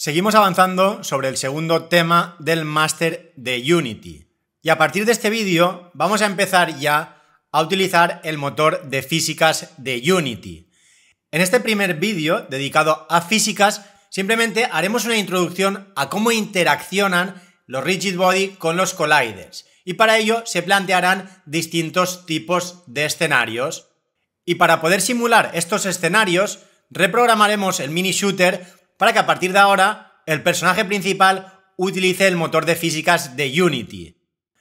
Seguimos avanzando sobre el segundo tema del máster de Unity. Y a partir de este vídeo vamos a empezar ya a utilizar el motor de físicas de Unity. En este primer vídeo dedicado a físicas, simplemente haremos una introducción a cómo interaccionan los Rigid Body con los colliders. Y para ello se plantearán distintos tipos de escenarios. Y para poder simular estos escenarios, reprogramaremos el mini shooter para que a partir de ahora el personaje principal utilice el motor de físicas de Unity.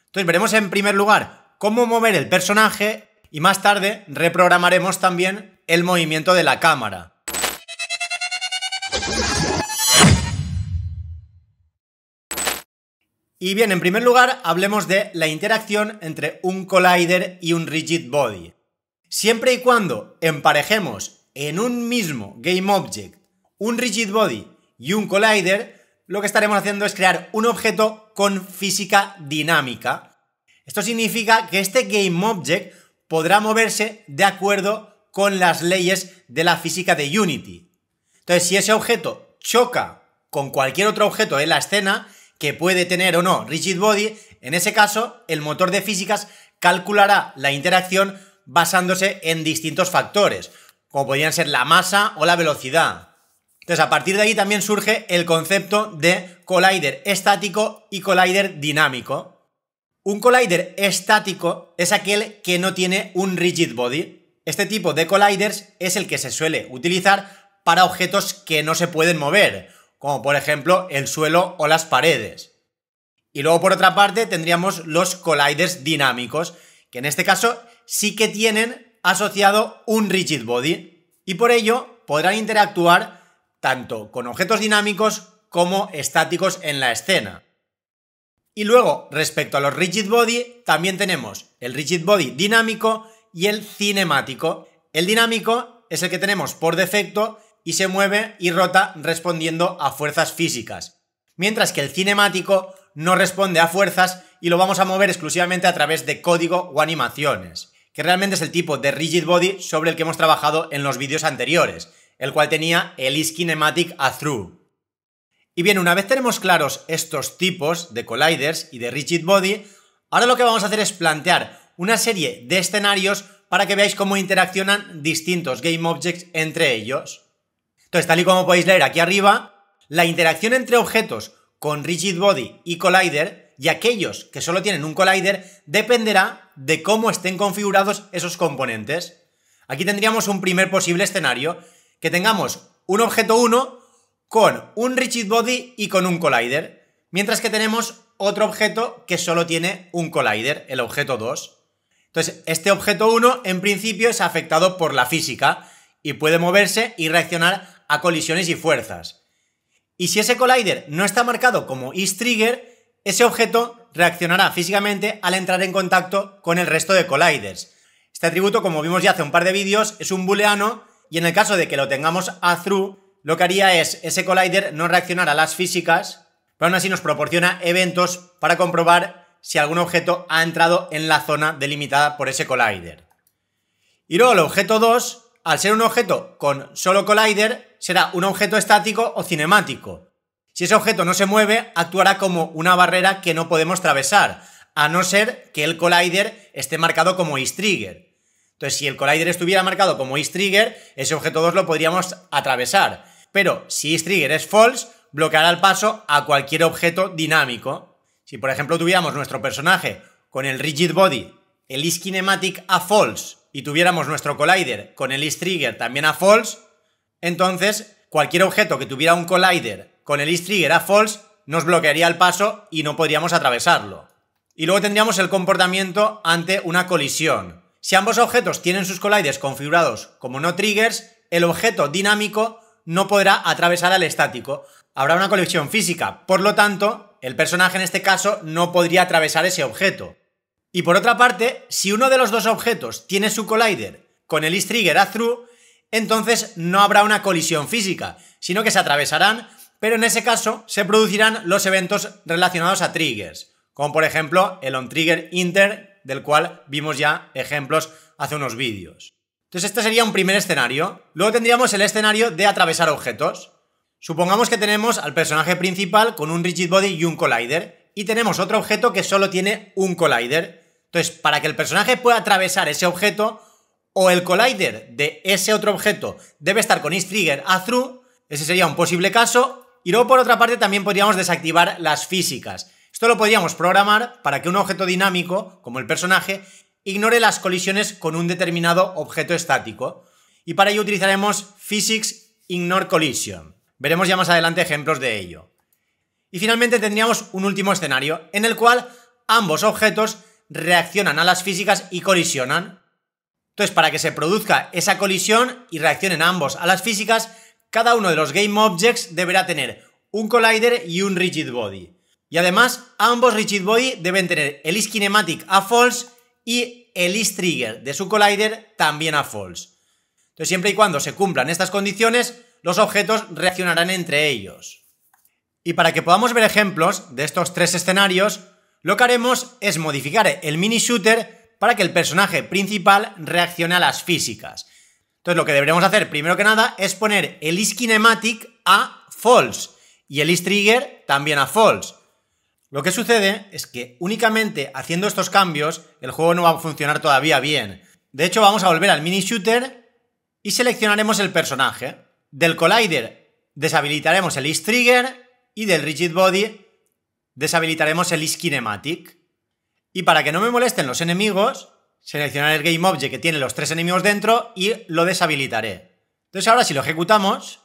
Entonces veremos en primer lugar cómo mover el personaje y más tarde reprogramaremos también el movimiento de la cámara. Y bien, en primer lugar hablemos de la interacción entre un collider y un rigid body. Siempre y cuando emparejemos en un mismo GameObject un rigid body y un collider, lo que estaremos haciendo es crear un objeto con física dinámica. Esto significa que este GameObject podrá moverse de acuerdo con las leyes de la física de Unity. Entonces, si ese objeto choca con cualquier otro objeto en la escena, que puede tener o no rigid body, en ese caso el motor de físicas calculará la interacción basándose en distintos factores, como podrían ser la masa o la velocidad. Entonces, a partir de ahí también surge el concepto de collider estático y collider dinámico. Un collider estático es aquel que no tiene un rigid body. Este tipo de colliders es el que se suele utilizar para objetos que no se pueden mover, como por ejemplo el suelo o las paredes. Y luego por otra parte tendríamos los colliders dinámicos, que en este caso sí que tienen asociado un rigid body y por ello podrán interactuar tanto con objetos dinámicos como estáticos en la escena. Y luego, respecto a los rigid body, también tenemos el rigid body dinámico y el cinemático. El dinámico es el que tenemos por defecto y se mueve y rota respondiendo a fuerzas físicas, mientras que el cinemático no responde a fuerzas y lo vamos a mover exclusivamente a través de código o animaciones, que realmente es el tipo de rigid body sobre el que hemos trabajado en los vídeos anteriores, el cual tenía el isKinematic athrough. Y bien, una vez tenemos claros estos tipos de colliders y de rigid body, ahora lo que vamos a hacer es plantear una serie de escenarios para que veáis cómo interaccionan distintos GameObjects entre ellos. Entonces, tal y como podéis leer aquí arriba, la interacción entre objetos con rigid body y collider y aquellos que solo tienen un collider dependerá de cómo estén configurados esos componentes. Aquí tendríamos un primer posible escenario, que tengamos un objeto 1 con un rigid body y con un collider, mientras que tenemos otro objeto que solo tiene un collider, el objeto 2. Entonces, este objeto 1 en principio es afectado por la física y puede moverse y reaccionar a colisiones y fuerzas. Y si ese collider no está marcado como isTrigger, ese objeto reaccionará físicamente al entrar en contacto con el resto de colliders. Este atributo, como vimos ya hace un par de vídeos, es un booleano y en el caso de que lo tengamos a true, lo que haría es ese collider no reaccionar a las físicas, pero aún así nos proporciona eventos para comprobar si algún objeto ha entrado en la zona delimitada por ese collider. Y luego el objeto 2, al ser un objeto con solo collider, será un objeto estático o cinemático. Si ese objeto no se mueve, actuará como una barrera que no podemos atravesar, a no ser que el collider esté marcado como isTrigger. Entonces, si el collider estuviera marcado como isTrigger, ese objeto 2 lo podríamos atravesar. Pero si isTrigger es false, bloqueará el paso a cualquier objeto dinámico. Si, por ejemplo, tuviéramos nuestro personaje con el rigid body, el isKinematic a false, y tuviéramos nuestro collider con el isTrigger también a false, entonces cualquier objeto que tuviera un collider con el isTrigger a false nos bloquearía el paso y no podríamos atravesarlo. Y luego tendríamos el comportamiento ante una colisión. Si ambos objetos tienen sus colliders configurados como no triggers, el objeto dinámico no podrá atravesar al estático. Habrá una colisión física, por lo tanto, el personaje en este caso no podría atravesar ese objeto. Y por otra parte, si uno de los dos objetos tiene su collider con el isTrigger a true, entonces no habrá una colisión física, sino que se atravesarán, pero en ese caso se producirán los eventos relacionados a triggers, como por ejemplo el onTriggerInter, del cual vimos ya ejemplos hace unos vídeos. Entonces este sería un primer escenario. Luego tendríamos el escenario de atravesar objetos. Supongamos que tenemos al personaje principal con un rigid body y un collider, y tenemos otro objeto que solo tiene un collider. Entonces, para que el personaje pueda atravesar ese objeto, o el collider de ese otro objeto debe estar con isTrigger a Through, ese sería un posible caso, y luego por otra parte también podríamos desactivar las físicas. Esto lo podríamos programar para que un objeto dinámico, como el personaje, ignore las colisiones con un determinado objeto estático. Y para ello utilizaremos Physics Ignore Collision. Veremos ya más adelante ejemplos de ello. Y finalmente tendríamos un último escenario, en el cual ambos objetos reaccionan a las físicas y colisionan. Entonces, para que se produzca esa colisión y reaccionen ambos a las físicas, cada uno de los GameObjects deberá tener un collider y un rigid body. Y además, ambos rigid body deben tener el isKinematic a false y el isTrigger de su collider también a false. Entonces, siempre y cuando se cumplan estas condiciones, los objetos reaccionarán entre ellos. Y para que podamos ver ejemplos de estos tres escenarios, lo que haremos es modificar el mini shooter para que el personaje principal reaccione a las físicas. Entonces, lo que deberemos hacer primero que nada es poner el isKinematic a false y el isTrigger también a false. Lo que sucede es que únicamente haciendo estos cambios el juego no va a funcionar todavía bien. De hecho, vamos a volver al mini shooter y seleccionaremos el personaje. Del collider deshabilitaremos el isTrigger y del rigid body deshabilitaremos el isKinematic. Y para que no me molesten los enemigos, seleccionaré el GameObject que tiene los tres enemigos dentro y lo deshabilitaré. Entonces ahora si lo ejecutamos,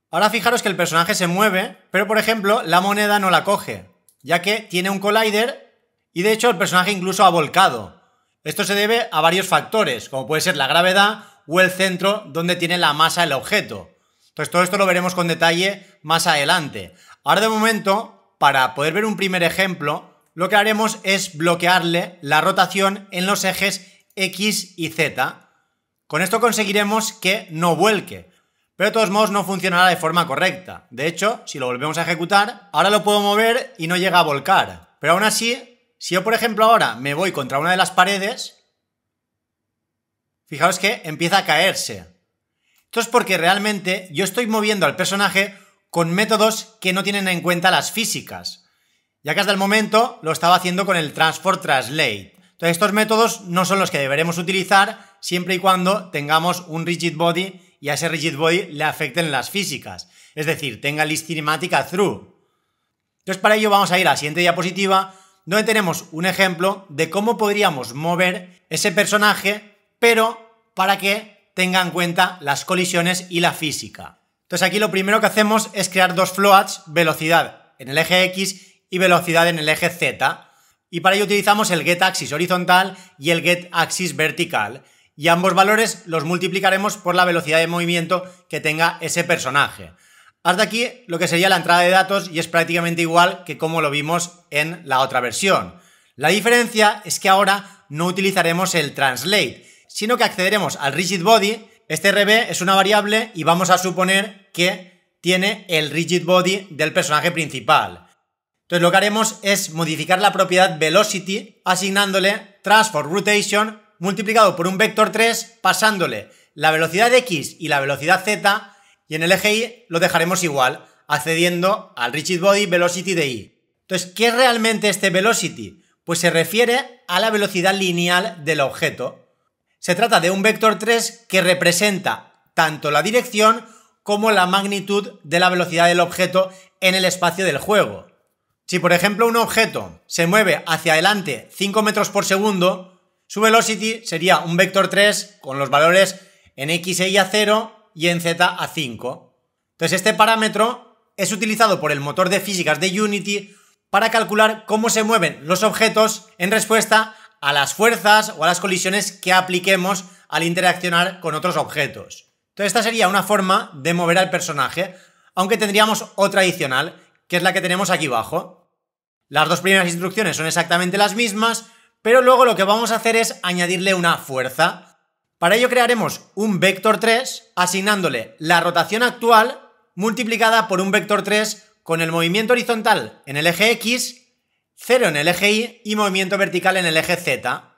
ahora fijaros que el personaje se mueve, pero por ejemplo la moneda no la coge, ya que tiene un collider y de hecho el personaje incluso ha volcado. Esto se debe a varios factores, como puede ser la gravedad o el centro donde tiene la masa el objeto. Entonces todo esto lo veremos con detalle más adelante. Ahora de momento, para poder ver un primer ejemplo, lo que haremos es bloquearle la rotación en los ejes X y Z. Con esto conseguiremos que no vuelque, pero de todos modos no funcionará de forma correcta. De hecho, si lo volvemos a ejecutar, ahora lo puedo mover y no llega a volcar. Pero aún así, si yo por ejemplo ahora me voy contra una de las paredes, fijaos que empieza a caerse. Esto es porque realmente yo estoy moviendo al personaje con métodos que no tienen en cuenta las físicas, ya que hasta el momento lo estaba haciendo con el Transform Translate. Entonces estos métodos no son los que deberemos utilizar siempre y cuando tengamos un rigid body y a ese rigid body le afecten las físicas, es decir, tenga el isKinematic a Through. Entonces para ello vamos a ir a la siguiente diapositiva, donde tenemos un ejemplo de cómo podríamos mover ese personaje, pero para que tenga en cuenta las colisiones y la física. Entonces aquí lo primero que hacemos es crear dos floats, velocidad en el eje X y velocidad en el eje Z, y para ello utilizamos el getAxis horizontal y el getAxis vertical, y ambos valores los multiplicaremos por la velocidad de movimiento que tenga ese personaje. Hasta aquí lo que sería la entrada de datos y es prácticamente igual que como lo vimos en la otra versión. La diferencia es que ahora no utilizaremos el translate, sino que accederemos al rigid body. Este RB es una variable y vamos a suponer que tiene el rigid body del personaje principal. Entonces lo que haremos es modificar la propiedad velocity asignándole transform rotation multiplicado por un vector 3 pasándole la velocidad X y la velocidad Z y en el eje Y lo dejaremos igual accediendo al rigid body velocity de Y. Entonces, ¿qué es realmente este velocity? Pues se refiere a la velocidad lineal del objeto. Se trata de un vector 3 que representa tanto la dirección como la magnitud de la velocidad del objeto en el espacio del juego. Si por ejemplo un objeto se mueve hacia adelante 5 metros por segundo, su velocity sería un vector 3 con los valores en X e Y a 0 y en Z a 5. Entonces este parámetro es utilizado por el motor de físicas de Unity para calcular cómo se mueven los objetos en respuesta a las fuerzas o a las colisiones que apliquemos al interaccionar con otros objetos. Entonces esta sería una forma de mover al personaje, aunque tendríamos otra adicional, que es la que tenemos aquí abajo. Las dos primeras instrucciones son exactamente las mismas, pero luego lo que vamos a hacer es añadirle una fuerza. Para ello crearemos un vector 3 asignándole la rotación actual multiplicada por un vector 3 con el movimiento horizontal en el eje X, 0 en el eje Y y movimiento vertical en el eje Z.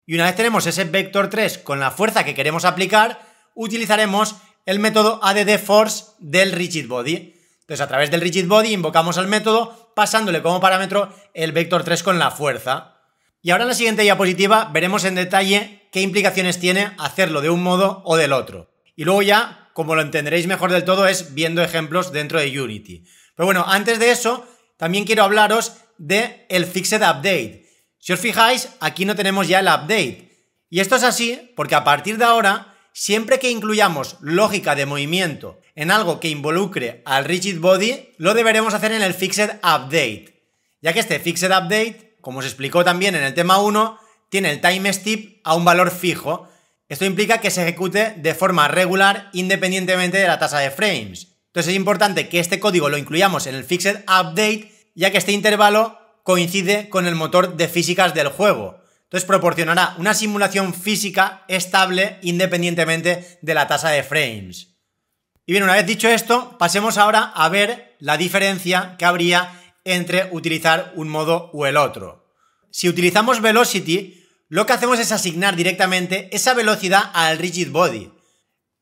Y una vez tenemos ese vector 3 con la fuerza que queremos aplicar, utilizaremos el método addForce del rigid body. Entonces, a través del rigid body invocamos al método pasándole como parámetro el vector 3 con la fuerza. Y ahora en la siguiente diapositiva veremos en detalle qué implicaciones tiene hacerlo de un modo o del otro. Y luego ya, como lo entenderéis mejor del todo, es viendo ejemplos dentro de Unity. Pero bueno, antes de eso, también quiero hablaros del Fixed Update. Si os fijáis, aquí no tenemos ya el update. Y esto es así porque a partir de ahora, siempre que incluyamos lógica de movimiento en algo que involucre al rigid body, lo deberemos hacer en el Fixed Update. Ya que este Fixed Update, como se explicó también en el tema 1, tiene el time step a un valor fijo. Esto implica que se ejecute de forma regular independientemente de la tasa de frames. Entonces es importante que este código lo incluyamos en el Fixed Update, ya que este intervalo coincide con el motor de físicas del juego. Entonces proporcionará una simulación física estable independientemente de la tasa de frames. Y bien, una vez dicho esto, pasemos ahora a ver la diferencia que habría entre utilizar un modo o el otro. Si utilizamos Velocity, lo que hacemos es asignar directamente esa velocidad al rigid body.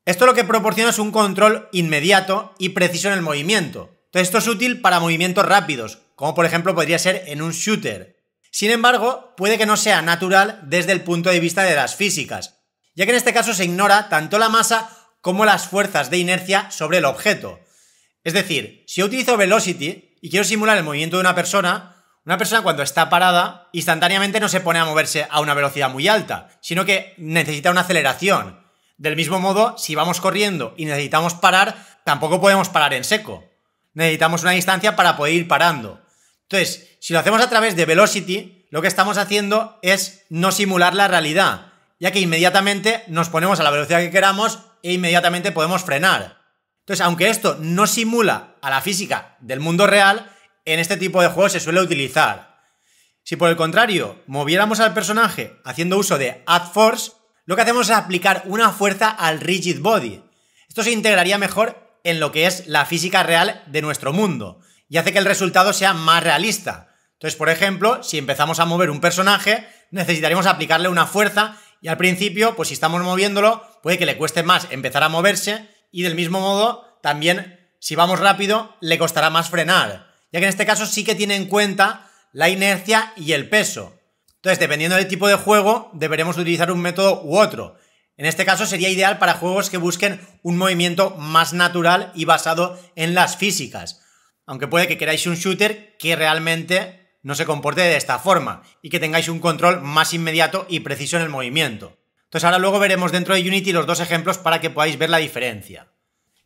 Esto lo que proporciona es un control inmediato y preciso en el movimiento. Entonces esto es útil para movimientos rápidos, como por ejemplo podría ser en un shooter. Sin embargo, puede que no sea natural desde el punto de vista de las físicas, ya que en este caso se ignora tanto la masa como las fuerzas de inercia sobre el objeto. Es decir, si yo utilizo Velocity y quiero simular el movimiento de una persona cuando está parada, instantáneamente no se pone a moverse a una velocidad muy alta, sino que necesita una aceleración. Del mismo modo, si vamos corriendo y necesitamos parar, tampoco podemos parar en seco. Necesitamos una distancia para poder ir parando. Entonces, si lo hacemos a través de Velocity, lo que estamos haciendo es no simular la realidad, ya que inmediatamente nos ponemos a la velocidad que queramos e inmediatamente podemos frenar. Entonces, aunque esto no simula a la física del mundo real, en este tipo de juegos se suele utilizar. Si por el contrario moviéramos al personaje haciendo uso de Add Force, lo que hacemos es aplicar una fuerza al rigid body. Esto se integraría mejor en lo que es la física real de nuestro mundo y hace que el resultado sea más realista. Entonces, por ejemplo, si empezamos a mover un personaje, necesitaríamos aplicarle una fuerza y al principio, pues si estamos moviéndolo, puede que le cueste más empezar a moverse y del mismo modo, también si vamos rápido, le costará más frenar, ya que en este caso sí que tiene en cuenta la inercia y el peso. Entonces, dependiendo del tipo de juego, deberemos utilizar un método u otro. En este caso sería ideal para juegos que busquen un movimiento más natural y basado en las físicas. Aunque puede que queráis un shooter que realmente no se comporte de esta forma y que tengáis un control más inmediato y preciso en el movimiento. Entonces ahora luego veremos dentro de Unity los dos ejemplos para que podáis ver la diferencia.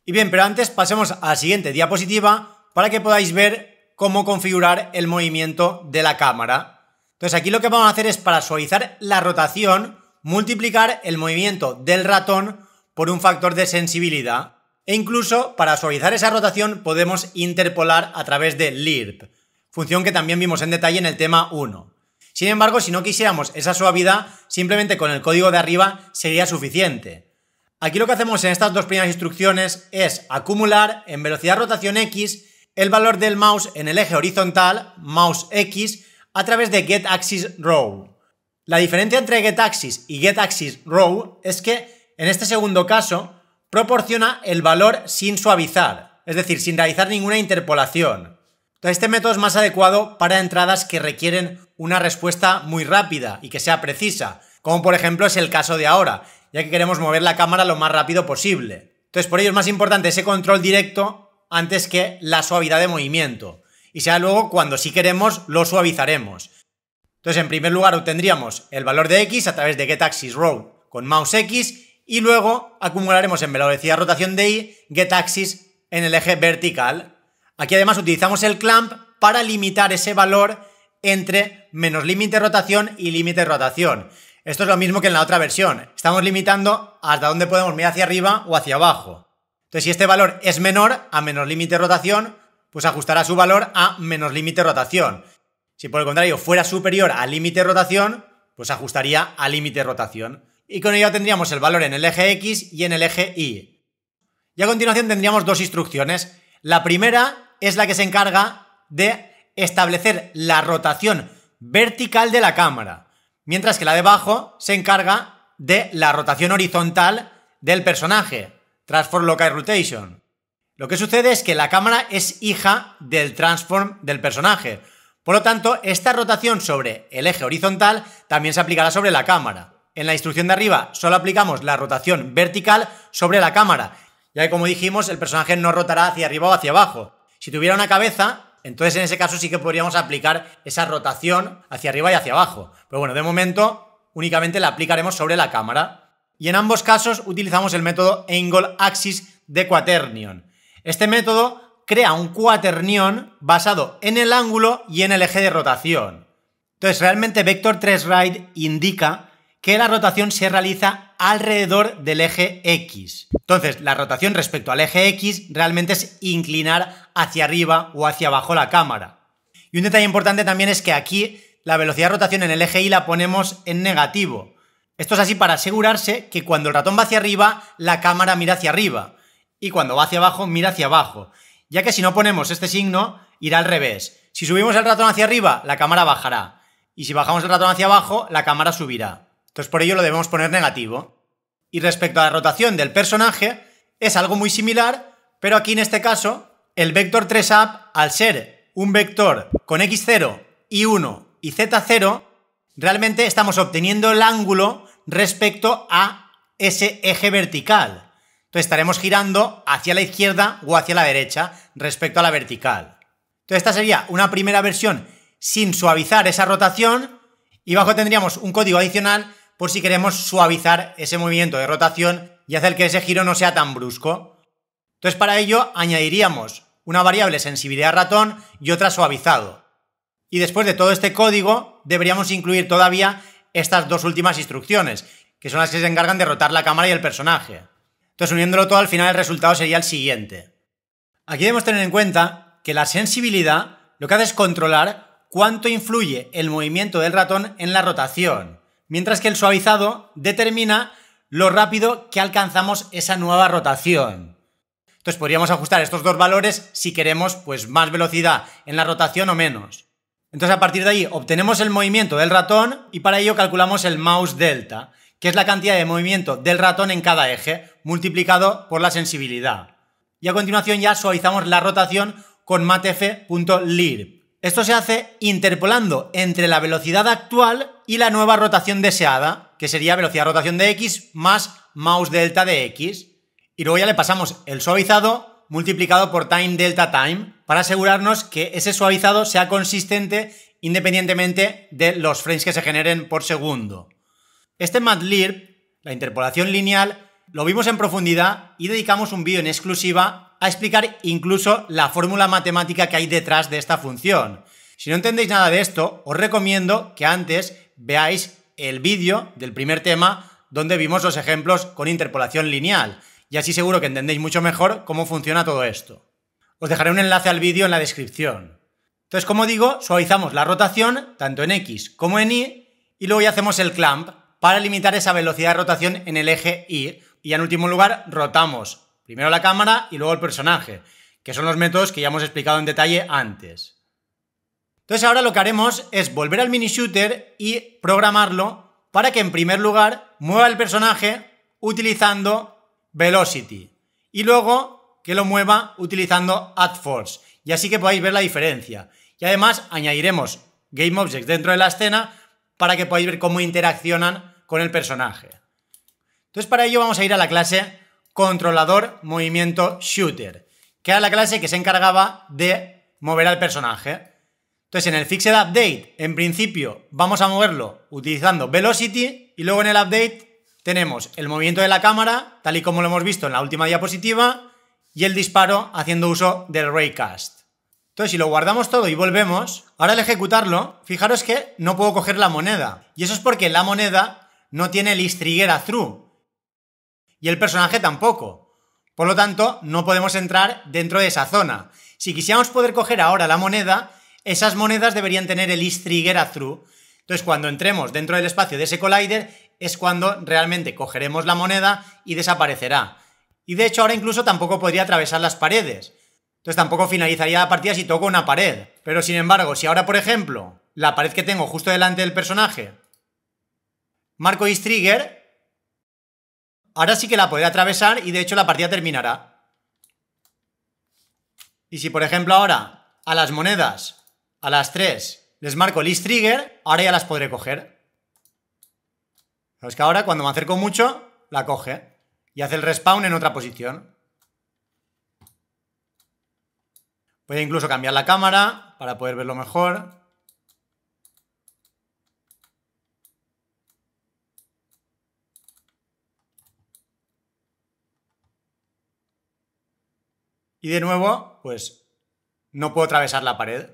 Y bien, pero antes pasemos a la siguiente diapositiva para que podáis ver cómo configurar el movimiento de la cámara. Entonces aquí lo que vamos a hacer es, para suavizar la rotación, multiplicar el movimiento del ratón por un factor de sensibilidad. E incluso para suavizar esa rotación podemos interpolar a través de LIRP, función que también vimos en detalle en el tema 1. Sin embargo, si no quisiéramos esa suavidad, simplemente con el código de arriba sería suficiente. Aquí lo que hacemos en estas dos primeras instrucciones es acumular en velocidad rotación X el valor del mouse en el eje horizontal, mouse X, a través de getAxisRow. La diferencia entre getAxis y getAxisRow es que en este segundo caso proporciona el valor sin suavizar, es decir, sin realizar ninguna interpolación. Entonces este método es más adecuado para entradas que requieren una respuesta muy rápida y que sea precisa, como por ejemplo es el caso de ahora, ya que queremos mover la cámara lo más rápido posible. Entonces por ello es más importante ese control directo antes que la suavidad de movimiento. Y sea luego cuando sí queremos lo suavizaremos. Entonces en primer lugar obtendríamos el valor de X a través de getAxisRow con mouse X y luego acumularemos en velocidad rotación de Y getAxis en el eje vertical. Aquí además utilizamos el clamp para limitar ese valor entre menos límite de rotación y límite de rotación. Esto es lo mismo que en la otra versión. Estamos limitando hasta dónde podemos mirar hacia arriba o hacia abajo. Entonces si este valor es menor a menos límite de rotación, pues ajustará su valor a menos límite de rotación. Si por el contrario fuera superior al límite de rotación, pues ajustaría al límite de rotación. Y con ello tendríamos el valor en el eje X y en el eje Y. Y a continuación tendríamos dos instrucciones. La primera es la que se encarga de establecer la rotación vertical de la cámara, mientras que la de abajo se encarga de la rotación horizontal del personaje, Transform Local Rotation. Lo que sucede es que la cámara es hija del transform del personaje. Por lo tanto, esta rotación sobre el eje horizontal también se aplicará sobre la cámara. En la instrucción de arriba solo aplicamos la rotación vertical sobre la cámara, ya que como dijimos, el personaje no rotará hacia arriba o hacia abajo. Si tuviera una cabeza, entonces en ese caso sí que podríamos aplicar esa rotación hacia arriba y hacia abajo. Pero bueno, de momento únicamente la aplicaremos sobre la cámara. Y en ambos casos utilizamos el método Angle Axis de Quaternion. Este método crea un quaternion basado en el ángulo y en el eje de rotación. Entonces realmente Vector 3 Ride indica que la rotación se realiza alrededor del eje X. Entonces, la rotación respecto al eje X realmente es inclinar hacia arriba o hacia abajo la cámara. Y un detalle importante también es que aquí la velocidad de rotación en el eje Y la ponemos en negativo. Esto es así para asegurarse que cuando el ratón va hacia arriba, la cámara mira hacia arriba. Y cuando va hacia abajo, mira hacia abajo. Ya que si no ponemos este signo, irá al revés. Si subimos el ratón hacia arriba, la cámara bajará. Y si bajamos el ratón hacia abajo, la cámara subirá. Entonces por ello lo debemos poner negativo. Y respecto a la rotación del personaje, es algo muy similar, pero aquí en este caso, el Vector 3up, al ser un vector con x0, y1 y z0, realmente estamos obteniendo el ángulo respecto a ese eje vertical. Entonces estaremos girando hacia la izquierda o hacia la derecha respecto a la vertical. Entonces esta sería una primera versión sin suavizar esa rotación, y abajo tendríamos un código adicional por si queremos suavizar ese movimiento de rotación y hacer que ese giro no sea tan brusco. Entonces para ello añadiríamos una variable sensibilidad ratón y otra suavizado. Y después de todo este código deberíamos incluir todavía estas dos últimas instrucciones, que son las que se encargan de rotar la cámara y el personaje. Entonces uniéndolo todo al final el resultado sería el siguiente. Aquí debemos tener en cuenta que la sensibilidad lo que hace es controlar cuánto influye el movimiento del ratón en la rotación, mientras que el suavizado determina lo rápido que alcanzamos esa nueva rotación. Entonces podríamos ajustar estos dos valores si queremos pues más velocidad en la rotación o menos. Entonces a partir de ahí obtenemos el movimiento del ratón y para ello calculamos el mouse delta, que es la cantidad de movimiento del ratón en cada eje, multiplicado por la sensibilidad. Y a continuación ya suavizamos la rotación con matf.lirb. Esto se hace interpolando entre la velocidad actual y la nueva rotación deseada, que sería velocidad de rotación de x más mouse delta de x. Y luego ya le pasamos el suavizado multiplicado por time delta time para asegurarnos que ese suavizado sea consistente independientemente de los frames que se generen por segundo. Este matlirb, la interpolación lineal, lo vimos en profundidad y dedicamos un vídeo en exclusiva a explicar incluso la fórmula matemática que hay detrás de esta función. Si no entendéis nada de esto, os recomiendo que antes veáis el vídeo del primer tema donde vimos los ejemplos con interpolación lineal, y así seguro que entendéis mucho mejor cómo funciona todo esto. Os dejaré un enlace al vídeo en la descripción. Entonces, como digo, suavizamos la rotación tanto en X como en Y y luego ya hacemos el clamp para limitar esa velocidad de rotación en el eje Y, y en último lugar rotamos primero la cámara y luego el personaje, que son los métodos que ya hemos explicado en detalle antes. Entonces ahora lo que haremos es volver al mini shooter y programarlo para que en primer lugar mueva el personaje utilizando velocity y luego que lo mueva utilizando add force, y así que podáis ver la diferencia. Y además añadiremos game objects dentro de la escena para que podáis ver cómo interaccionan con el personaje. Entonces para ello vamos a ir a la clase controlador movimiento shooter, que era la clase que se encargaba de mover al personaje. Entonces en el fixed update, en principio, vamos a moverlo utilizando velocity y luego en el update tenemos el movimiento de la cámara, tal y como lo hemos visto en la última diapositiva, y el disparo haciendo uso del raycast. Entonces si lo guardamos todo y volvemos, ahora al ejecutarlo, fijaros que no puedo coger la moneda, y eso es porque la moneda no tiene el is trigger a through, y el personaje tampoco. Por lo tanto, no podemos entrar dentro de esa zona. Si quisiéramos poder coger ahora la moneda, esas monedas deberían tener el is trigger a through. Entonces, cuando entremos dentro del espacio de ese collider, es cuando realmente cogeremos la moneda y desaparecerá. Y de hecho, ahora incluso tampoco podría atravesar las paredes. Entonces, tampoco finalizaría la partida si toco una pared. Pero sin embargo, si ahora, por ejemplo, la pared que tengo justo delante del personaje, marco is trigger, ahora sí que la podré atravesar y de hecho la partida terminará. Y si por ejemplo ahora a las monedas, a las 3, les marco list trigger, ahora ya las podré coger. Es que ahora cuando me acerco mucho, la coge y hace el respawn en otra posición. Voy a incluso cambiar la cámara para poder verlo mejor. Y de nuevo, pues no puedo atravesar la pared.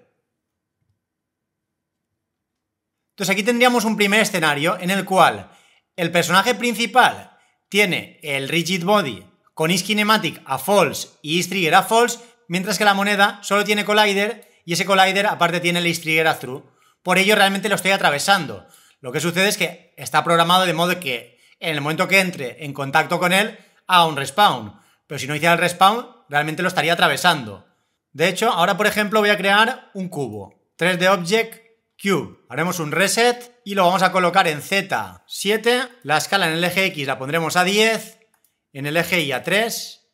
Entonces aquí tendríamos un primer escenario en el cual el personaje principal tiene el rigid body con isKinematic a false y isTrigger a false, mientras que la moneda solo tiene collider y ese collider aparte tiene el isTrigger a true. Por ello realmente lo estoy atravesando. Lo que sucede es que está programado de modo que en el momento que entre en contacto con él haga un respawn. Pero si no hiciera el respawn, realmente lo estaría atravesando. De hecho, ahora por ejemplo voy a crear un cubo. 3D Object Cube. Haremos un reset y lo vamos a colocar en Z7. La escala en el eje X la pondremos a 10, en el eje Y a 3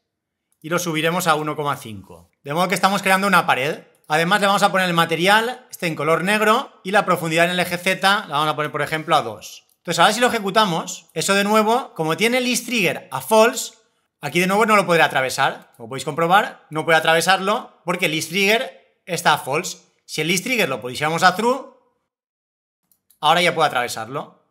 y lo subiremos a 1,5. De modo que estamos creando una pared. Además le vamos a poner el material, en color negro, y la profundidad en el eje Z la vamos a poner por ejemplo a 2. Entonces ahora si lo ejecutamos, eso de nuevo, como tiene el isTrigger a false, aquí de nuevo no lo podré atravesar. Como podéis comprobar, no puede atravesarlo porque el isTrigger está a false. Si el isTrigger lo pusiéramos a true, ahora ya puedo atravesarlo.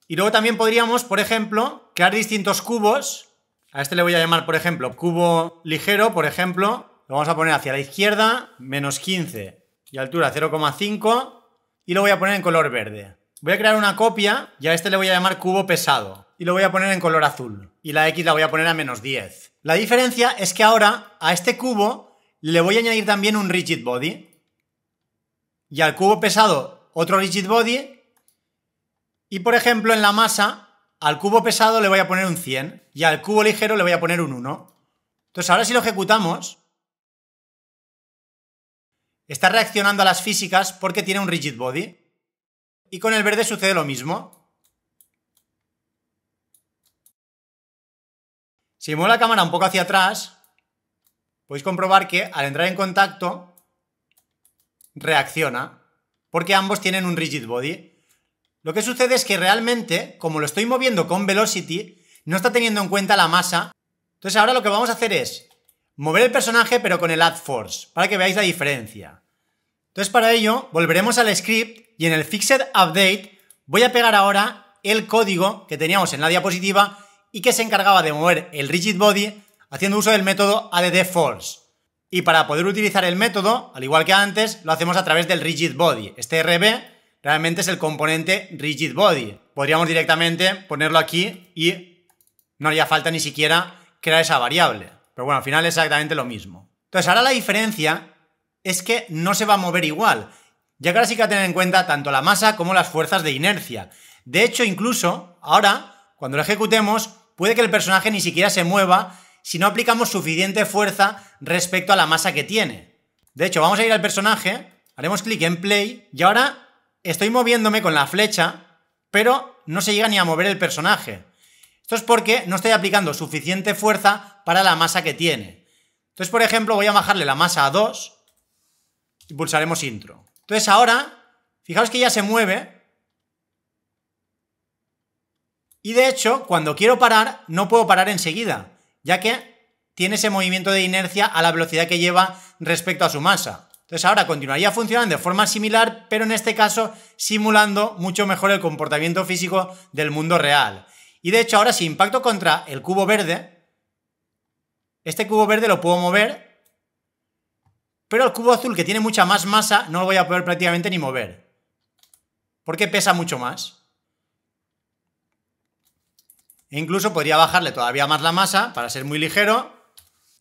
Y luego también podríamos, por ejemplo, crear distintos cubos. A este le voy a llamar, por ejemplo, cubo ligero, por ejemplo. Lo vamos a poner hacia la izquierda, menos 15 y altura 0,5. Y lo voy a poner en color verde. Voy a crear una copia y a este le voy a llamar cubo pesado. Y lo voy a poner en color azul. Y la X la voy a poner a menos 10. La diferencia es que ahora a este cubo le voy a añadir también un rigid body. Y al cubo pesado otro rigid body. Y por ejemplo en la masa, al cubo pesado le voy a poner un 100 y al cubo ligero le voy a poner un 1. Entonces ahora si lo ejecutamos, está reaccionando a las físicas porque tiene un rigid body. Y con el verde sucede lo mismo. Si muevo la cámara un poco hacia atrás, podéis comprobar que al entrar en contacto reacciona, porque ambos tienen un rigid body. Lo que sucede es que realmente, como lo estoy moviendo con velocity, no está teniendo en cuenta la masa. Entonces ahora lo que vamos a hacer es mover el personaje pero con el add force, para que veáis la diferencia. Entonces para ello volveremos al script y en el fixed update voy a pegar ahora el código que teníamos en la diapositiva y que se encargaba de mover el rigid body haciendo uso del método addForce. Y para poder utilizar el método, al igual que antes, lo hacemos a través del rigid body. Este RB realmente es el componente rigid body. Podríamos directamente ponerlo aquí y no haría falta ni siquiera crear esa variable. Pero bueno, al final es exactamente lo mismo. Entonces ahora la diferencia es que no se va a mover igual, ya que ahora sí que hay que tener en cuenta tanto la masa como las fuerzas de inercia. De hecho, incluso ahora, cuando lo ejecutemos, puede que el personaje ni siquiera se mueva si no aplicamos suficiente fuerza respecto a la masa que tiene. De hecho, vamos a ir al personaje, haremos clic en play y ahora estoy moviéndome con la flecha, pero no se llega ni a mover el personaje. Esto es porque no estoy aplicando suficiente fuerza para la masa que tiene. Entonces, por ejemplo, voy a bajarle la masa a 2 y pulsaremos intro. Entonces ahora, fijaos que ya se mueve. Y de hecho, cuando quiero parar, no puedo parar enseguida, ya que tiene ese movimiento de inercia a la velocidad que lleva respecto a su masa. Entonces ahora continuaría funcionando de forma similar, pero en este caso simulando mucho mejor el comportamiento físico del mundo real. Y de hecho ahora si impacto contra el cubo verde, este cubo verde lo puedo mover, pero el cubo azul, que tiene mucha más masa, no lo voy a poder prácticamente ni mover, porque pesa mucho más. E incluso podría bajarle todavía más la masa para ser muy ligero.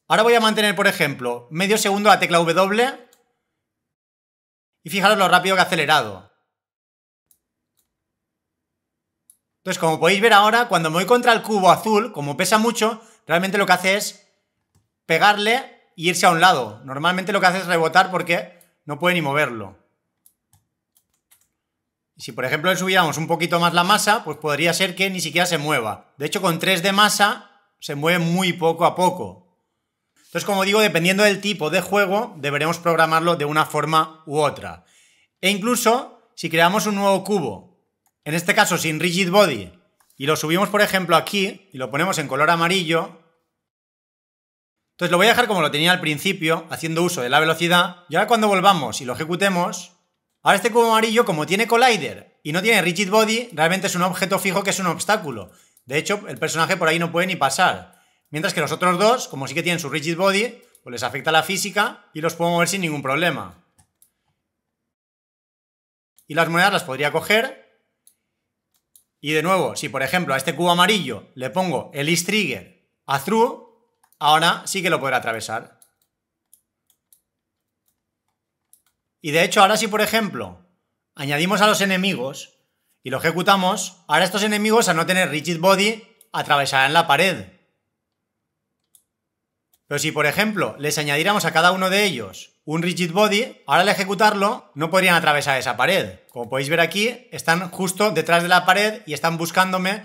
Ahora voy a mantener, por ejemplo, medio segundo la tecla W y fijaros lo rápido que ha acelerado. Entonces, como podéis ver ahora, cuando me voy contra el cubo azul, como pesa mucho, realmente lo que hace es pegarle e irse a un lado. Normalmente lo que hace es rebotar porque no puede ni moverlo. Si por ejemplo le subiéramos un poquito más la masa, pues podría ser que ni siquiera se mueva. De hecho, con 3 de masa se mueve muy poco a poco. Entonces, como digo, dependiendo del tipo de juego, deberemos programarlo de una forma u otra. E incluso, si creamos un nuevo cubo, en este caso sin rigid body, y lo subimos, por ejemplo, aquí, y lo ponemos en color amarillo, entonces lo voy a dejar como lo tenía al principio, haciendo uso de la velocidad, y ahora cuando volvamos y lo ejecutemos, ahora este cubo amarillo, como tiene collider y no tiene rigid body, realmente es un objeto fijo que es un obstáculo. De hecho, el personaje por ahí no puede ni pasar. Mientras que los otros dos, como sí que tienen su rigid body, pues les afecta la física y los puedo mover sin ningún problema. Y las monedas las podría coger. Y de nuevo, si por ejemplo a este cubo amarillo le pongo el is trigger a through, ahora sí que lo podrá atravesar. Y de hecho, ahora si por ejemplo añadimos a los enemigos y lo ejecutamos, ahora estos enemigos al no tener rigid body atravesarán la pared. Pero si por ejemplo les añadiéramos a cada uno de ellos un rigid body, ahora al ejecutarlo no podrían atravesar esa pared. Como podéis ver aquí, están justo detrás de la pared y están buscándome.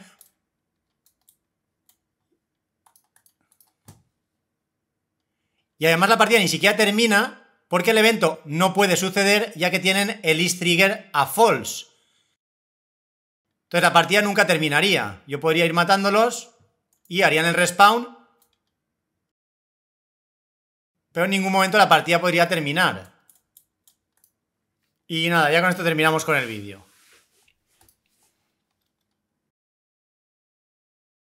Y además la partida ni siquiera termina porque el evento no puede suceder ya que tienen el is trigger a false. Entonces la partida nunca terminaría. Yo podría ir matándolos y harían el respawn, pero en ningún momento la partida podría terminar. Y nada, ya con esto terminamos con el vídeo.